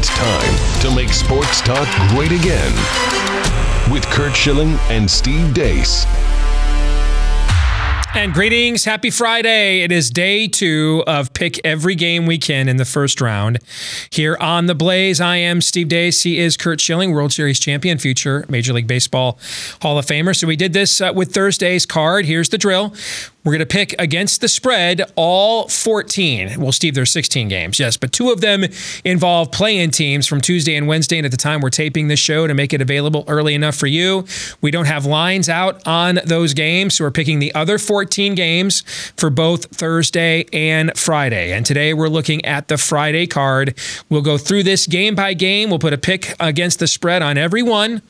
It's time to make sports talk great again with Curt Schilling and Steve Deace. And greetings. Happy Friday. It is day 2 of Pick Every Game We Can in the first round. Here on The Blaze, I am Steve Deace. He is Curt Schilling, World Series champion, future Major League Baseball Hall of Famer. So we did this with Thursday's card. Here's the drill. We're going to pick against the spread all 14. Well, Steve, there's 16 games, yes, but 2 of them involve play-in teams from Tuesday and Wednesday. And at the time we're taping this show to make it available early enough for you, we don't have lines out on those games. So we're picking the other 14 games for both Thursday and Friday. And today we're looking at the Friday card. We'll go through this game by game. We'll put a pick against the spread on every one,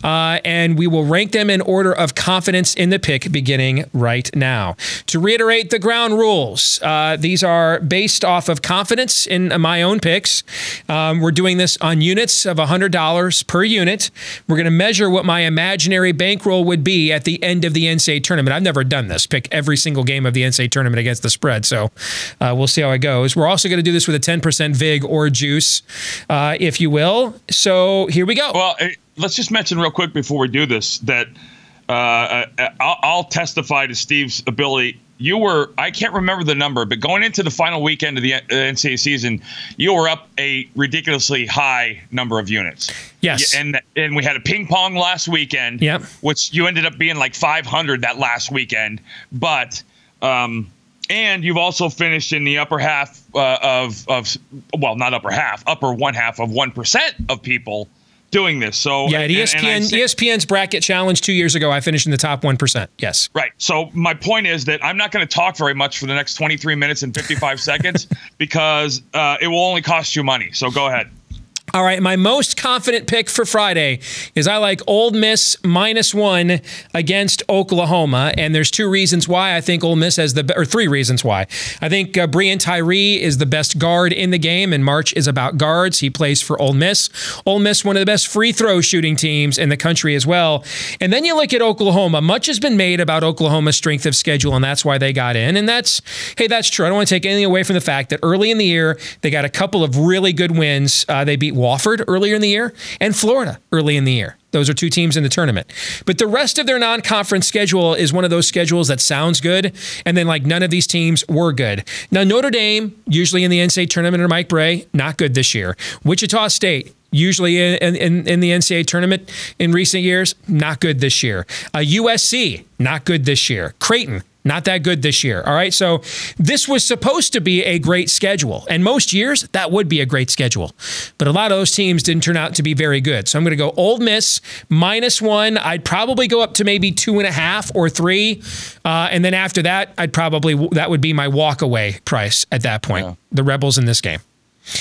and we will rank them in order of confidence in the pick beginning right now. To reiterate the ground rules, these are based off of confidence in my own picks. We're doing this on units of $100 per unit. We're going to measure what my imaginary bankroll would be at the end of the NCAA tournament. I've never done this, pick every single game of the NCAA tournament against the spread, so we'll see how it goes. We're also going to do this with a 10% VIG or juice, if you will. So here we go. Well, let's just mention real quick before we do this that I'll testify to Steve's ability. You were, I can't remember the number, but going into the final weekend of the NCAA season, you were up a ridiculously high number of units. Yes. And we had a ping pong last weekend, yep, which you ended up being like 500 that last weekend. But, and you've also finished in the upper half well, not upper half, upper one half of 1% of people doing this. So yeah, at ESPN's bracket challenge 2 years ago, I finished in the top 1%. Yes. Right. So my point is that I'm not going to talk very much for the next 23 minutes and 55 seconds because it will only cost you money. So go ahead. All right, my most confident pick for Friday is I like Ole Miss -1 against Oklahoma, and there's 2 reasons why I think Ole Miss has or 3 reasons why. I think Brian Tyree is the best guard in the game, and March is about guards. He plays for Ole Miss. Ole Miss, one of the best free throw shooting teams in the country as well. And then you look at Oklahoma. Much has been made about Oklahoma's strength of schedule, and that's why they got in. And that's true. I don't want to take anything away from the fact that early in the year, they got a couple of really good wins. They beat Wofford earlier in the year and Florida early in the year. Those are 2 teams in the tournament. But the rest of their non-conference schedule is one of those schedules that sounds good, and then like none of these teams were good. Now, Notre Dame, usually in the NCAA tournament under Mike Bray, not good this year. Wichita State, usually in the NCAA tournament in recent years, not good this year. USC, not good this year. Creighton, not that good this year. All right. So this was supposed to be a great schedule. And most years, that would be a great schedule. But a lot of those teams didn't turn out to be very good. So I'm going to go Ole Miss -1. I'd probably go up to maybe 2.5 or 3. And then after that, that would be my walk-away price at that point. Yeah. The Rebels in this game.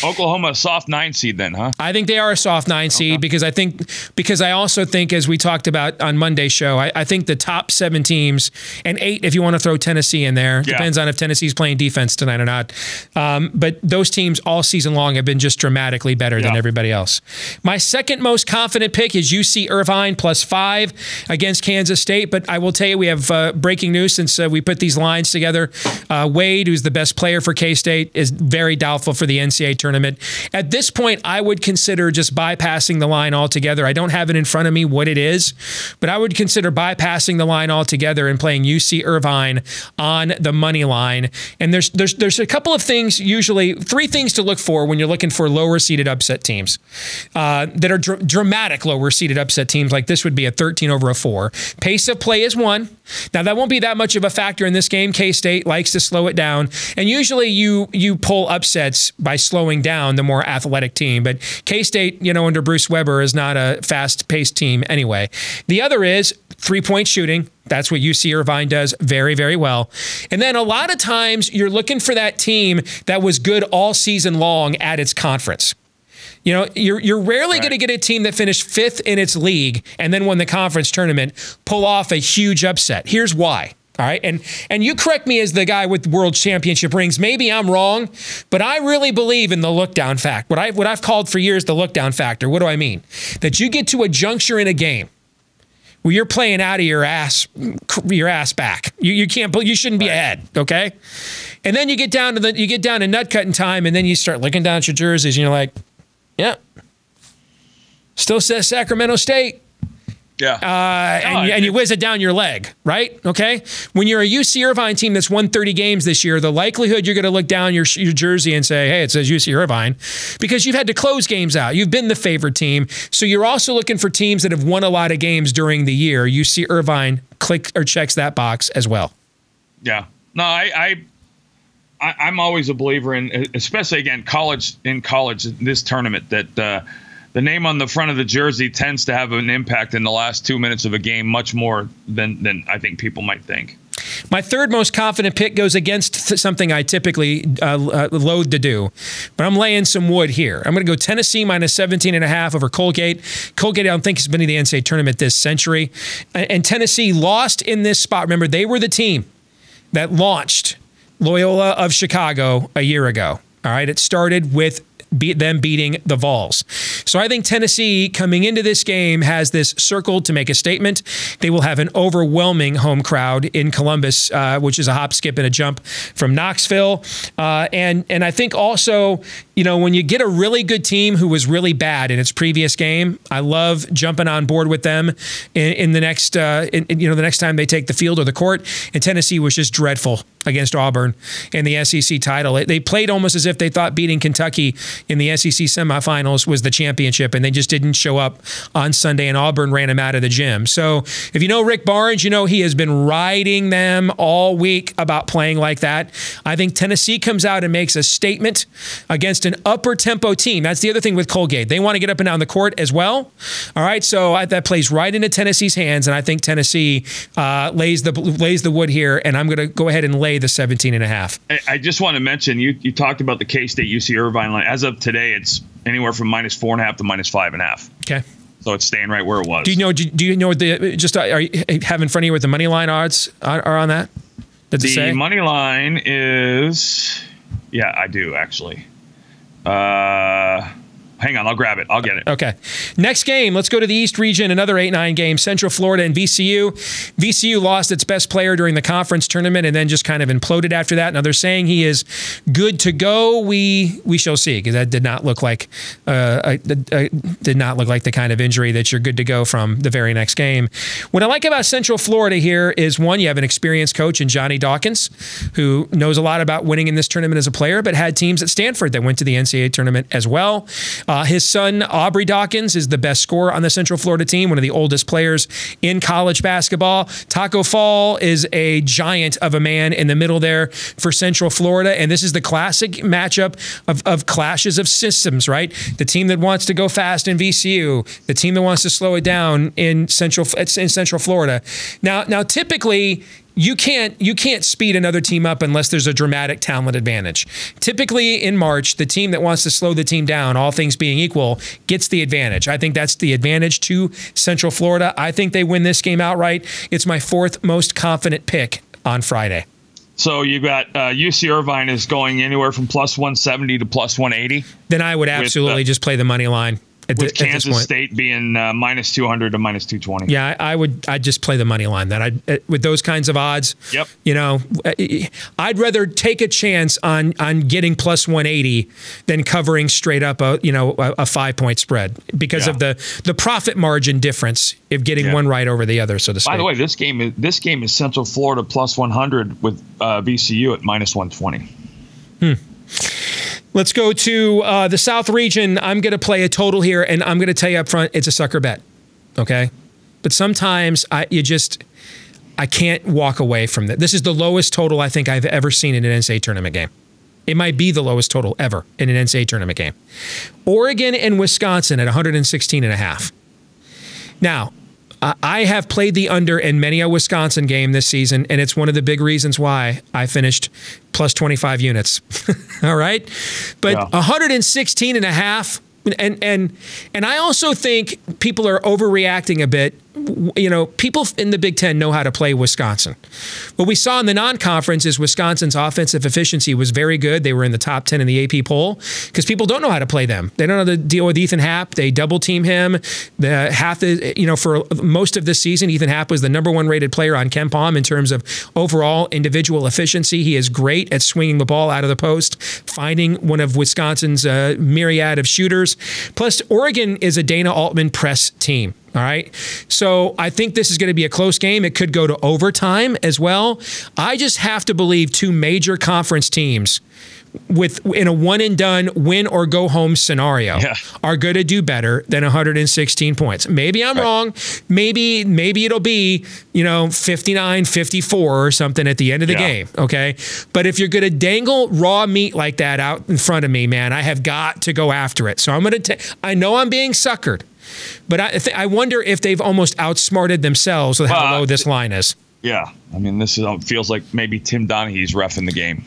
Oklahoma, a soft 9 seed then, huh? I think they are a soft 9 seed because I also think, as we talked about on Monday's show, I think the top 7 teams, and 8 if you want to throw Tennessee in there, depends on if Tennessee's playing defense tonight or not. But those teams all season long have been just dramatically better than everybody else. My second most confident pick is UC Irvine +5 against Kansas State. But I will tell you, we have breaking news since we put these lines together. Wade, who's the best player for K-State, is very doubtful for the NCAA tournament. At this point, I would consider just bypassing the line altogether. I don't have it in front of me what it is, but I would consider bypassing the line altogether and playing UC Irvine on the money line. And there's a couple of things, usually 3 things to look for when you're looking for lower seeded upset teams that are dramatic lower seeded upset teams. Like this would be a 13 over a 4. Pace of play is 1. Now that won't be that much of a factor in this game. K-State likes to slow it down, and usually you pull upsets by slowing down the more athletic team. But K-State, under Bruce Weber, is not a fast-paced team anyway. The other is 3-point shooting. That's what UC Irvine does very, very well. And then a lot of times you're looking for that team that was good all season long at its conference. You're rarely going to get a team that finished 5th in its league and then won the conference tournament pull off a huge upset. Here's why. All right. And you correct me as the guy with world championship rings. Maybe I'm wrong, but I really believe in the look down fact. What I've called for years the look down factor. What do I mean? That you get to a juncture in a game where you're playing out of your ass back. You shouldn't be ahead. Okay. And then you get down to nut cutting time, and then you start looking down at your jerseys and you're like, Yeah. Still says Sacramento State. Yeah. And you whiz it down your leg, right? Okay. When you're a UC Irvine team that's won 30 games this year, the likelihood you're going to look down your jersey and say, hey, it says UC Irvine, because you've had to close games out. You've been the favored team. So you're also looking for teams that have won a lot of games during the year. UC Irvine checks that box as well. Yeah. No, I'm always a believer in, especially again, in college, this tournament, that the name on the front of the jersey tends to have an impact in the last 2 minutes of a game, much more than I think people might think. My third most confident pick goes against something I typically loathe to do, but I'm laying some wood here. I'm going to go Tennessee minus 17.5 over Colgate. Colgate, I don't think, has been in the NCAA tournament this century. And Tennessee lost in this spot. Remember, they were the team that launched Loyola of Chicago a year ago. All right, it started with them beating the Vols. So I think Tennessee coming into this game has this circled to make a statement. They will have an overwhelming home crowd in Columbus, which is a hop, skip, and a jump from Knoxville. And I think also, you know, when you get a really good team who was really bad in its previous game, I love jumping on board with them in the next, the next time they take the field or the court. And Tennessee was just dreadful against Auburn in the SEC title. They played almost as if they thought beating Kentucky in the SEC semifinals was the championship, and they just didn't show up on Sunday, and Auburn ran them out of the gym. So if you know Rick Barnes, you know he has been riding them all week about playing like that. I think Tennessee comes out and makes a statement against an upper-tempo team. That's the other thing with Colgate. They want to get up and down the court as well. All right, so that plays right into Tennessee's hands, and I think Tennessee lays the wood here, and I'm going to go ahead and lay the 17.5. I just want to mention, you talked about the K-State UC Irvine line. As of today, it's anywhere from -4.5 to -5.5. Okay. So it's staying right where it was. Do you know what are you have in front of you what the money line odds are on that? Does it say? The money line is, yeah, I do actually. Hang on, I'll grab it. I'll get it. Okay. Next game, let's go to the East region, another 8-9 game, Central Florida and VCU. VCU lost its best player during the conference tournament and then just kind of imploded after that. Now they're saying he is good to go. We shall see, because that did not look like the kind of injury that you're good to go from the very next game. What I like about Central Florida here is, one, you have an experienced coach in Johnny Dawkins, who knows a lot about winning in this tournament as a player, but had teams at Stanford that went to the NCAA tournament as well. His son, Aubrey Dawkins, is the best scorer on the Central Florida team, one of the oldest players in college basketball. Taco Fall is a giant of a man in the middle there for Central Florida, and this is the classic matchup of clashes of systems, right? The team that wants to go fast in VCU, the team that wants to slow it down in Central Florida. Now, typically, you can't speed another team up unless there's a dramatic talent advantage. Typically in March, the team that wants to slow the team down, all things being equal, gets the advantage. I think that's the advantage to Central Florida. I think they win this game outright. It's my fourth most confident pick on Friday. So you got UC Irvine is going anywhere from +170 to +180. Then I would absolutely just play the money line. With Kansas State being -200 to -220. Yeah, I'd just play the money line. With those kinds of odds. Yep. You know, I'd rather take a chance on getting +180 than covering straight up a 5-point spread because of the profit margin difference of getting one right over the other, so to speak. By the way, this game is Central Florida +100 with VCU at -120. Let's go to the South region. I'm going to play a total here, and I'm going to tell you up front, it's a sucker bet, okay? But sometimes I can't walk away from that. This is the lowest total I think I've ever seen in an NCAA tournament game. It might be the lowest total ever in an NCAA tournament game. Oregon and Wisconsin at 116.5. Now, I have played the under in many a Wisconsin game this season, and it's one of the big reasons why I finished +25 units. All right? But 116.5, and I also think people are overreacting a bit people in the Big Ten know how to play Wisconsin. What we saw in the non-conference is Wisconsin's offensive efficiency was very good. They were in the top 10 in the AP poll because people don't know how to play them. They don't know how to deal with Ethan Happ. They double team him. For most of this season, Ethan Happ was the number 1 rated player on KenPom in terms of overall individual efficiency. He is great at swinging the ball out of the post, finding one of Wisconsin's myriad of shooters. Plus, Oregon is a Dana Altman press team. All right. So I think this is going to be a close game. It could go to overtime as well. I just have to believe 2 major conference teams in a one and done win or go home scenario are going to do better than 116 points. Maybe I'm wrong. Maybe it'll be, 59-54 or something at the end of the game. Okay. But if you're going to dangle raw meat like that out in front of me, man, I have got to go after it. So I'm going to, I know I'm being suckered. But I wonder if they've almost outsmarted themselves with how low this line is. Yeah. I mean, this feels like maybe Tim Donaghy's reffing the game.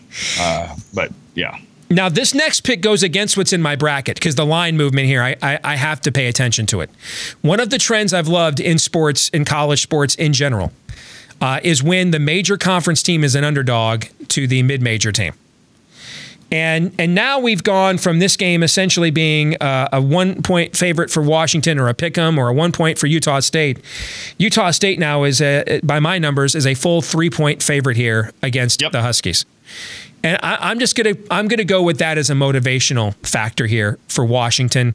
But, yeah. Now, this next pick goes against what's in my bracket because the line movement here, I have to pay attention to it. One of the trends I've loved in sports, in college sports in general, is when the major conference team is an underdog to the mid-major team. And now we've gone from this game essentially being a 1-point favorite for Washington or a pick'em or a 1 point for Utah State. Utah State now is, by my numbers, is a full 3-point favorite here against the Huskies. And I'm gonna go with that as a motivational factor here for Washington.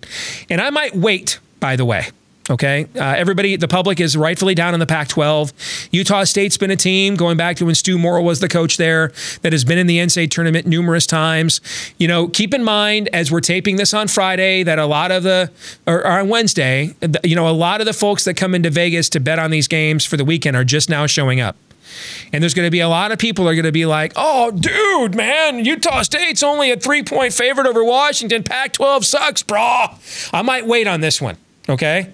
And I might wait, by the way. Okay, everybody, the public is rightfully down on the Pac-12. Utah State's been a team, going back to when Stu Morrill was the coach there, that has been in the NCAA tournament numerous times. Keep in mind, as we're taping this on Friday, that or on Wednesday, a lot of the folks that come into Vegas to bet on these games for the weekend are just now showing up. And there's going to be a lot of people who are going to be like, oh, dude, man, Utah State's only a 3-point favorite over Washington. Pac-12 sucks, bro. I might wait on this one, okay?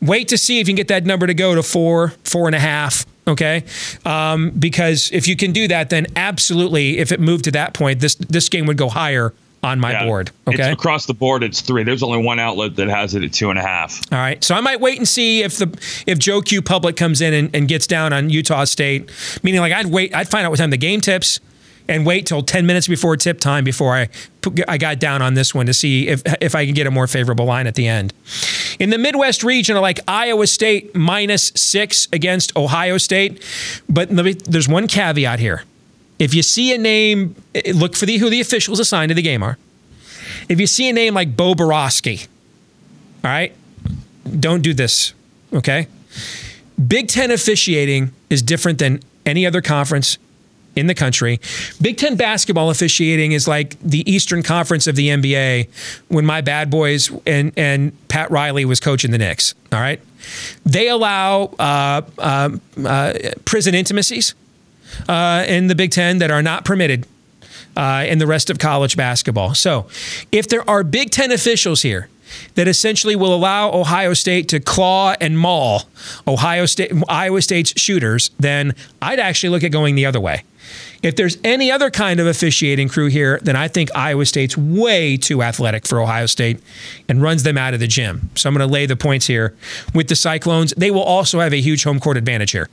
Wait to see if you can get that number to go to 4.5, okay? Because if you can do that, then absolutely, if it moved to that point, this game would go higher on my board. Okay, it's across the board. It's 3. There's only one outlet that has it at 2.5. All right, so I might wait and see if Joe Q Public comes in and gets down on Utah State. Meaning, like I'd find out what time the game tips, and wait till 10 minutes before tip time before I got down on this one to see if I can get a more favorable line at the end. In the Midwest region, I like Iowa State -6 against Ohio State. But there's one caveat here. If you see a name, look for who the officials assigned to the game are. If you see a name like Bo Borowski, all right, don't do this, okay? Big Ten officiating is different than any other conference in the country. Big Ten basketball officiating is like the Eastern Conference of the NBA when my bad boys and Pat Riley was coaching the Knicks, all right? They allow prison intimacies in the Big Ten that are not permitted in the rest of college basketball. So if there are Big Ten officials here that essentially will allow Ohio State to claw and maul Iowa State's shooters, then I'd actually look at going the other way. If there's any other kind of officiating crew here, then I think Iowa State's way too athletic for Ohio State and runs them out of the gym. So I'm going to lay the points here with the Cyclones. They will also have a huge home court advantage here.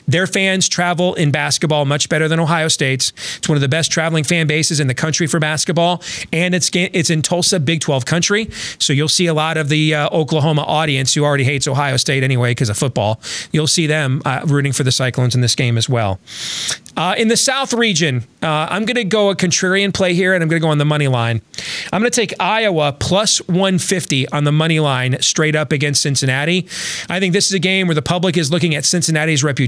Their fans travel in basketball much better than Ohio State's. It's one of the best traveling fan bases in the country for basketball, and it's in Tulsa, Big 12 country. So you'll see a lot of the Oklahoma audience who already hates Ohio State anyway because of football. You'll see them rooting for the Cyclones in this game as well. In the South region, I'm going to go a contrarian play here, and I'm going to go on the money line. I'm going to take Iowa +150 on the money line straight up against Cincinnati. I think this is a game where the public is looking at Cincinnati's reputation.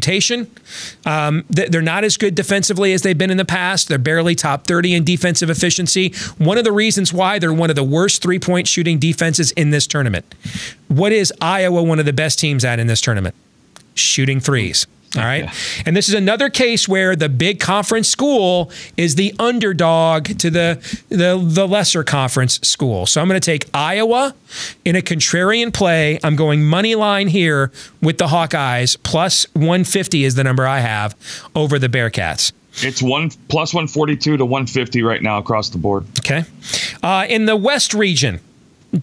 They're not as good defensively as they've been in the past. They're barely top 30 in defensive efficiency. One of the reasons why they're one of the worst three-point shooting defenses in this tournament. What is Iowa one of the best teams at in this tournament? Shooting threes. All right. And this is another case where the big conference school is the underdog to the lesser conference school. So I'm going to take Iowa in a contrarian play. I'm going money line here with the Hawkeyes. +150 is the number I have over the Bearcats. It's +142 to 150 right now across the board. Okay. In the West region,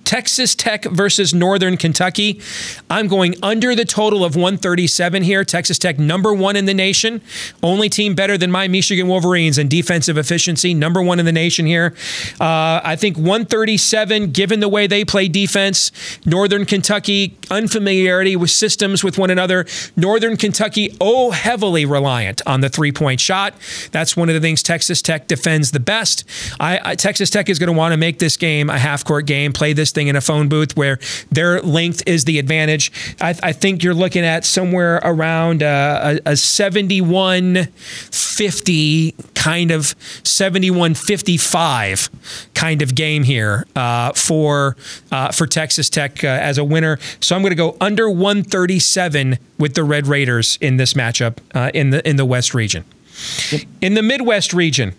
Texas Tech versus Northern Kentucky. I'm going under the total of 137 here. Texas Tech, #1 in the nation. Only team better than my Michigan Wolverines in defensive efficiency. #1 in the nation here. I think 137, given the way they play defense. Northern Kentucky, unfamiliarity with systems with one another. Northern Kentucky, heavily reliant on the three-point shot. That's one of the things Texas Tech defends the best. Texas Tech is going to want to make this game a half-court game, play this thing in a phone booth where their length is the advantage. I think you're looking at somewhere around a 71-50 kind of 71-55 kind of game here for Texas Tech as a winner. So I'm going to go under 137 with the Red Raiders in this matchup in the West region. In the Midwest region,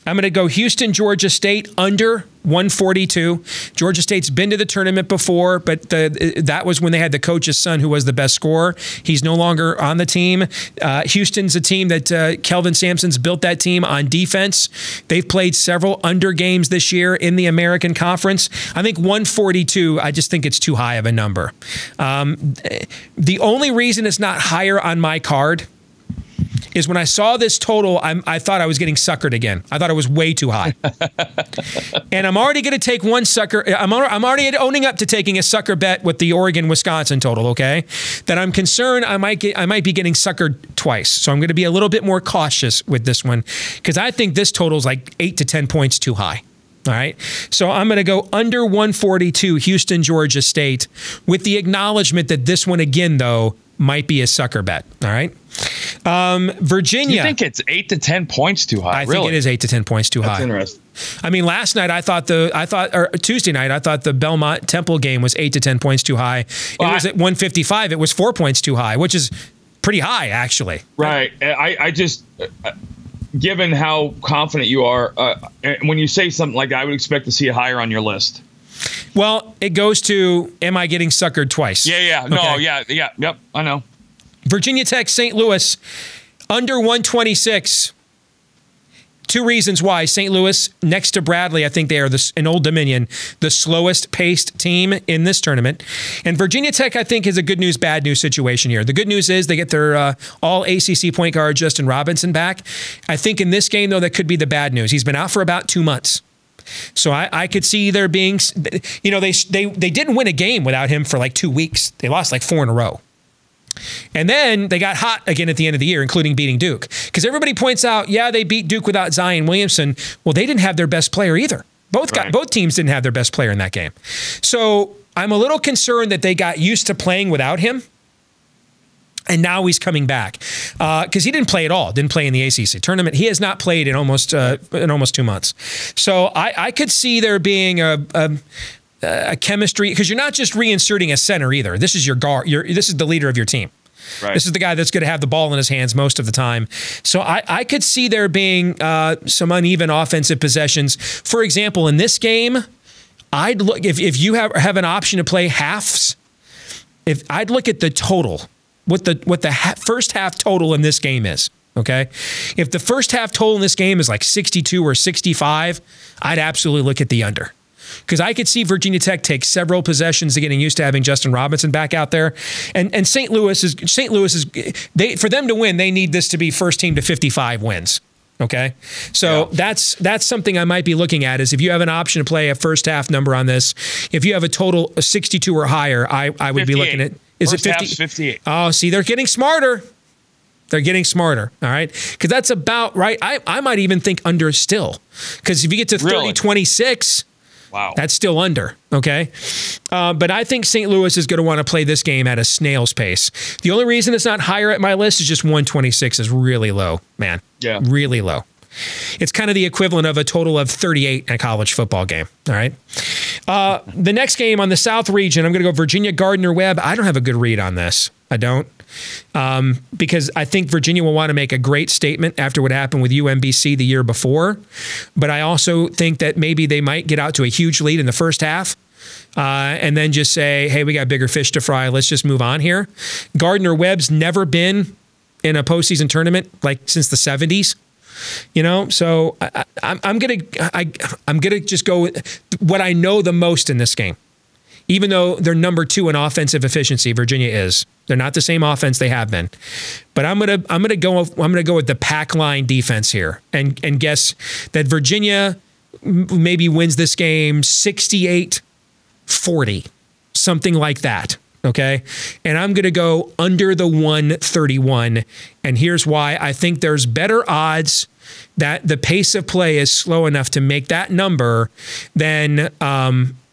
I'm going to go Houston, Georgia State, under 142. Georgia State's been to the tournament before, but that was when they had the coach's son who was the best scorer. He's no longer on the team. Houston's a team that Kelvin Sampson's built that team on defense. They've played several under games this year in the American Conference. I think 142, I just think it's too high of a number. The only reason it's not higher on my card is when I saw this total, I thought I was getting suckered again. I thought it was way too high. And I'm already going to take one sucker. I'm already owning up to taking a sucker bet with the Oregon-Wisconsin total, okay? That I'm concerned I might be getting suckered twice. So I'm going to be a little bit more cautious with this one because I think this total is like 8 to 10 points too high. All right. So I'm going to go under 142, Houston, Georgia State, with the acknowledgement that this one again, though, might be a sucker bet. All right. Virginia. You think it's 8 to 10 points too high? I think it is 8 to 10 points too high. That's interesting. I mean, last night or Tuesday night, I thought the Belmont Temple game was 8 to 10 points too high. It was at 155. It was 4 points too high, which is pretty high, actually. Right. I just, given how confident you are, when you say something like that, I would expect to see it higher on your list. Well, it goes to, am I getting suckered twice? Yeah. Okay. No, yeah. Yep, I know. Virginia Tech, St. Louis, under 126. Two reasons why. St. Louis, next to Bradley, I think they are in Old Dominion, the slowest paced team in this tournament. And Virginia Tech, I think, is a good news, bad news situation here. The good news is they get their all ACC point guard, Justin Robinson, back. I think in this game, though, that could be the bad news. He's been out for about 2 months. So I could see there being, they didn't win a game without him for like 2 weeks. They lost like 4 in a row. And then they got hot again at the end of the year, including beating Duke. Because everybody points out, yeah, they beat Duke without Zion Williamson. Well, they didn't have their best player either. Both teams didn't have their best player in that game. So I'm a little concerned that they got used to playing without him. And now he's coming back because he didn't play at all. Didn't play in the ACC tournament. He has not played in almost 2 months. So I could see there being a chemistry because you're not just reinserting a center either. This is your guard. This is the leader of your team. Right. This is the guy that's going to have the ball in his hands most of the time. So I could see there being some uneven offensive possessions. For example, in this game, I'd look if you have an option to play halves. If I'd look at the total. What the first half total in this game is, okay? If the first half total in this game is like 62 or 65, I'd absolutely look at the under. Because I could see Virginia Tech take several possessions to getting used to having Justin Robinson back out there. And St. Louis is for them to win, they need this to be first team to 55 wins. Okay, so that's something I might be looking at is if you have an option to play a first half number on this, if you have a total of 62 or higher, I would 58. Be looking at. Is it 50? 58. Oh, see, they're getting smarter. They're getting smarter, all right? Because that's about right. I might even think under still. Because if you get to 30-26, wow, that's still under, okay? But I think St. Louis is going to want to play this game at a snail's pace. The only reason it's not higher at my list is just 126 is really low, man. Yeah. Really low. It's kind of the equivalent of a total of 38 in a college football game, all right? The next game on the South region, I'm going to go Virginia Gardner-Webb. I don't have a good read on this. I don't. Because I think Virginia will want to make a great statement after what happened with UMBC the year before. But I also think that maybe they might get out to a huge lead in the first half and then just say, hey, we got bigger fish to fry. Let's just move on here. Gardner-Webb's never been in a postseason tournament like since the 70s. So I'm gonna just go with what I know the most in this game. Even though they're number 2 in offensive efficiency, Virginia is. They're not the same offense they have been. But I'm gonna go with the pack line defense here and guess that Virginia maybe wins this game 68-40, something like that. Okay. And I'm going to go under the 131. And here's why. I think there's better odds that the pace of play is slow enough to make that number than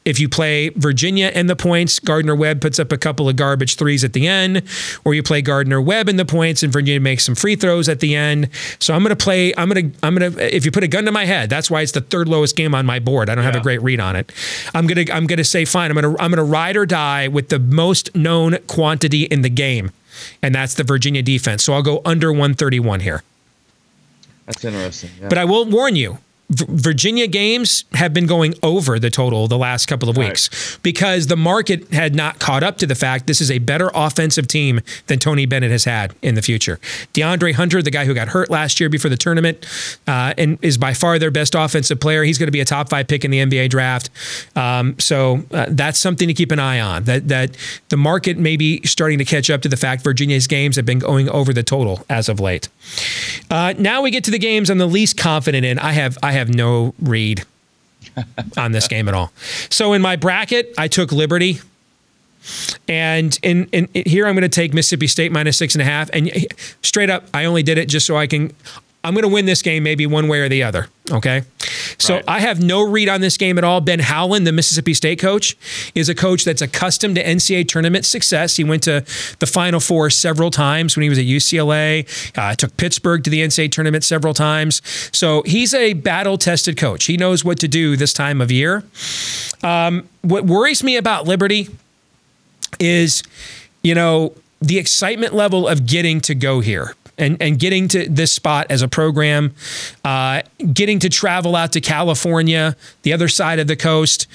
if you play Virginia and the points, Gardner-Webb puts up a couple of garbage threes at the end, or you play Gardner-Webb in the points and Virginia makes some free throws at the end. So I'm going to if you put a gun to my head, that's why it's the third lowest game on my board. I don't have a great read on it. I'm going to say, fine, I'm going to ride or die with the most known quantity in the game. And that's the Virginia defense. So I'll go under 131 here. That's interesting. Yeah. But I will warn you, Virginia games have been going over the total the last couple of weeks because the market had not caught up to the fact this is a better offensive team than Tony Bennett has had in the future. DeAndre Hunter, the guy who got hurt last year before the tournament, and is by far their best offensive player. He's going to be a top 5 pick in the NBA draft. So that's something to keep an eye on, that the market may be starting to catch up to the fact Virginia's games have been going over the total as of late. Now we get to the games I'm the least confident in. I have no read on this game at all. So in my bracket, I took Liberty. And in here, I'm going to take Mississippi State -6.5. And straight up, I only did it just so I'm going to win this game maybe one way or the other. Okay. So I have no read on this game at all. Ben Howland, the Mississippi State coach, is a coach that's accustomed to NCAA tournament success. He went to the Final Four several times when he was at UCLA, took Pittsburgh to the NCAA tournament several times. So he's a battle-tested coach. He knows what to do this time of year. What worries me about Liberty is, the excitement level of getting to go here. And getting to this spot as a program, getting to travel out to California, the other side of the coast.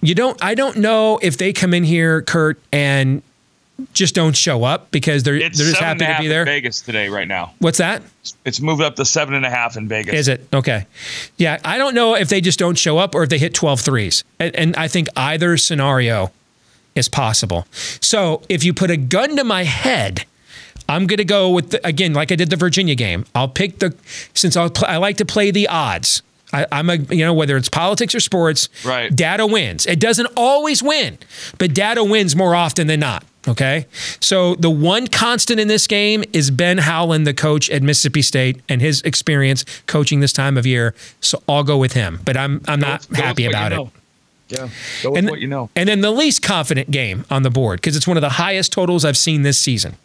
I don't know if they come in here, Curt, and just don't show up because they're just happy to be there. In Vegas today, right now. What's that? It's moved up to 7.5 in Vegas. Is it? Okay. Yeah, I don't know if they just don't show up or if they hit 12 threes. And I think either scenario is possible. So if you put a gun to my head, I'm going to go with, again, like I did the Virginia game. I'll pick I like to play the odds. I'm whether it's politics or sports, data wins. It doesn't always win, but data wins more often than not. Okay. So the one constant in this game is Ben Howland, the coach at Mississippi State, and his experience coaching this time of year. So I'll go with him, but I'm not happy about it. Yeah. Go with what you know. And then the least confident game on the board, because it's one of the highest totals I've seen this season.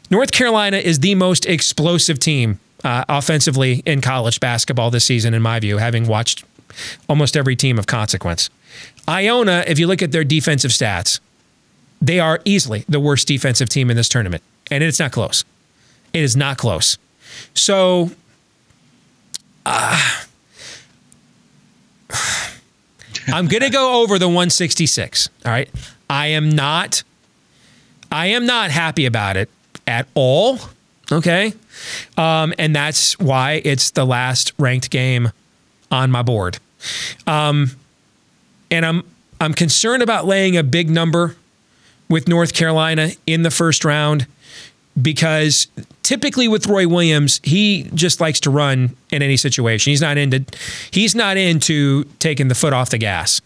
North Carolina is the most explosive team offensively in college basketball this season, in my view, having watched almost every team of consequence. Iona, if you look at their defensive stats, they are easily the worst defensive team in this tournament, and it's not close. It is not close. So I'm going to go over the 166, all right? I am not happy about it at all, okay? And that's why it's the last ranked game on my board. And I'm concerned about laying a big number with North Carolina in the first round because typically with Roy Williams, he just likes to run in any situation. He's not into taking the foot off the gas.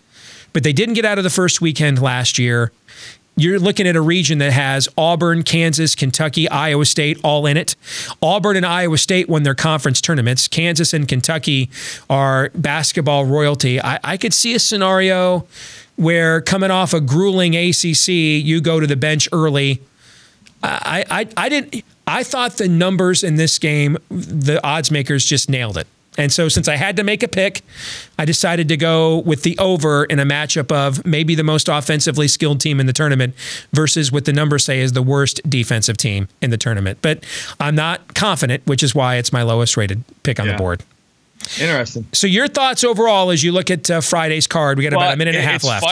But they didn't get out of the first weekend last year. You're looking at a region that has Auburn, Kansas, Kentucky, Iowa State all in it. Auburn and Iowa State won their conference tournaments. Kansas and Kentucky are basketball royalty. I could see a scenario where coming off a grueling ACC, you go to the bench early. I thought the numbers in this game, the odds makers just nailed it. And so since I had to make a pick, I decided to go with the over in a matchup of maybe the most offensively skilled team in the tournament versus what the numbers say is the worst defensive team in the tournament. But I'm not confident, which is why it's my lowest rated pick on the board. Interesting. So your thoughts overall as you look at Friday's card? We got about a minute and a half left.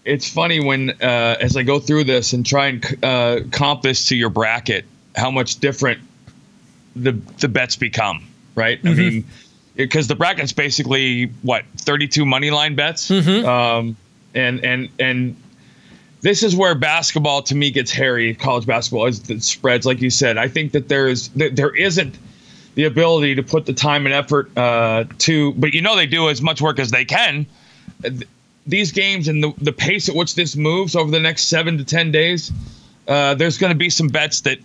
It's funny when as I go through this and try and comp this to your bracket, how much different the bets become. right? I mean, because the bracket's basically what 32 money line bets, and this is where basketball to me gets hairy. College basketball is the spreads, like you said. I think that there isn't the ability to put the time and effort but they do as much work as they can. These games and the pace at which this moves over the next 7 to 10 days, there's going to be some bets that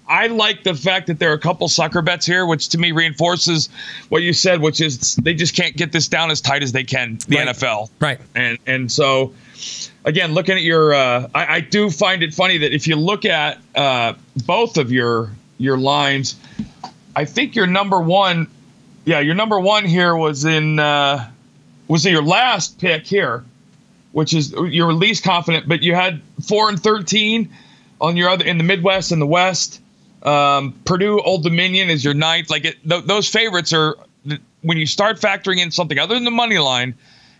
I like the fact that there are a couple sucker bets here, which to me reinforces what you said, which is they just can't get this down as tight as they can, the NFL. Right. And so, again, looking at your I do find it funny that if you look at both of your lines, I think your number one here was in your last pick here, which is your least confident, but you had 4 and 13 on your other in the Midwest and the West. Purdue, Old Dominion is your ninth. Like those favorites are when you start factoring in something other than the money line,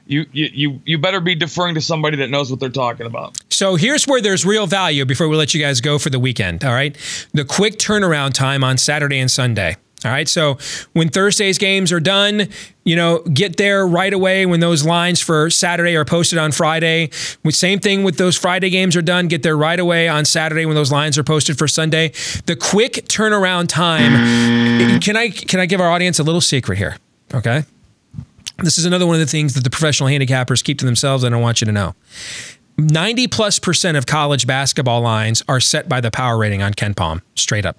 you better be deferring to somebody that knows what they're talking about. So here's where there's real value before we let you guys go for the weekend. All right. The quick turnaround time on Saturday and Sunday. All right. So when Thursday's games are done, get there right away when those lines for Saturday are posted on Friday. Same thing with those Friday games are done. Get there right away on Saturday when those lines are posted for Sunday. The quick turnaround time. Can I give our audience a little secret here? Okay. This is another one of the things that the professional handicappers keep to themselves. I don't want you to know. 90+% of college basketball lines are set by the power rating on KenPom, straight up.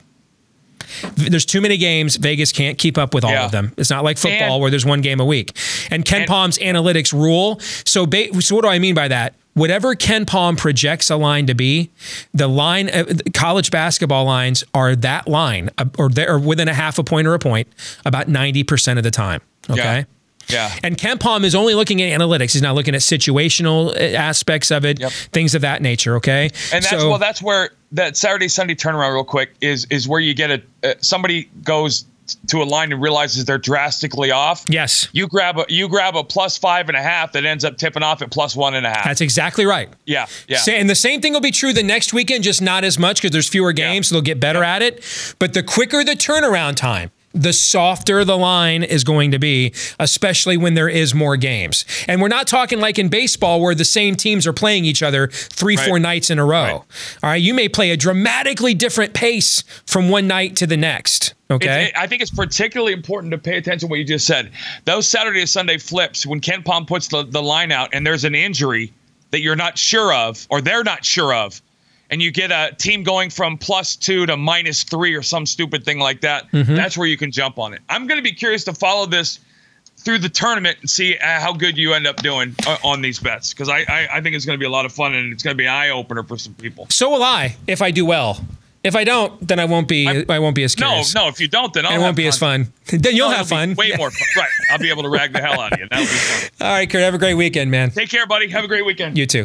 There's too many games. Vegas can't keep up with all of them. It's not like football where there's one game a week. And KenPom's analytics rule. So what do I mean by that? Whatever KenPom projects a line to be, the line, college basketball lines are that line, or they're within a half a point or a point about 90% of the time. Okay. Yeah. And KenPom is only looking at analytics. He's not looking at situational aspects of it, things of that nature. Okay. And that's where that Saturday, Sunday turnaround real quick is where you get somebody goes to a line and realizes they're drastically off. Yes. You grab a +5.5 that ends up tipping off at +1.5. That's exactly right. Yeah. Yeah. And the same thing will be true the next weekend, just not as much because there's fewer games, so they'll get better at it. But the quicker the turnaround time, the softer the line is going to be, especially when there is more games. And we're not talking like in baseball where the same teams are playing each other 3-4 nights in a row. All right, you may play a dramatically different pace from one night to the next. Okay. I think it's particularly important to pay attention to what you just said. Those Saturday to Sunday flips, when KenPom puts the line out and there's an injury that you're not sure of or they're not sure of, and you get a team going from +2 to -3 or some stupid thing like that, that's where you can jump on it. I'm going to be curious to follow this through the tournament and see how good you end up doing on these bets, because I think it's going to be a lot of fun and it's going to be an eye-opener for some people. So will I, if I do well. If I don't, then I won't be as curious. No, if you don't, then it won't be as fun. Then you'll have fun. Way more fun. Right. I'll be able to rag the hell out of you. That'll be fun. All right, Curt, have a great weekend, man. Take care, buddy. Have a great weekend. You too.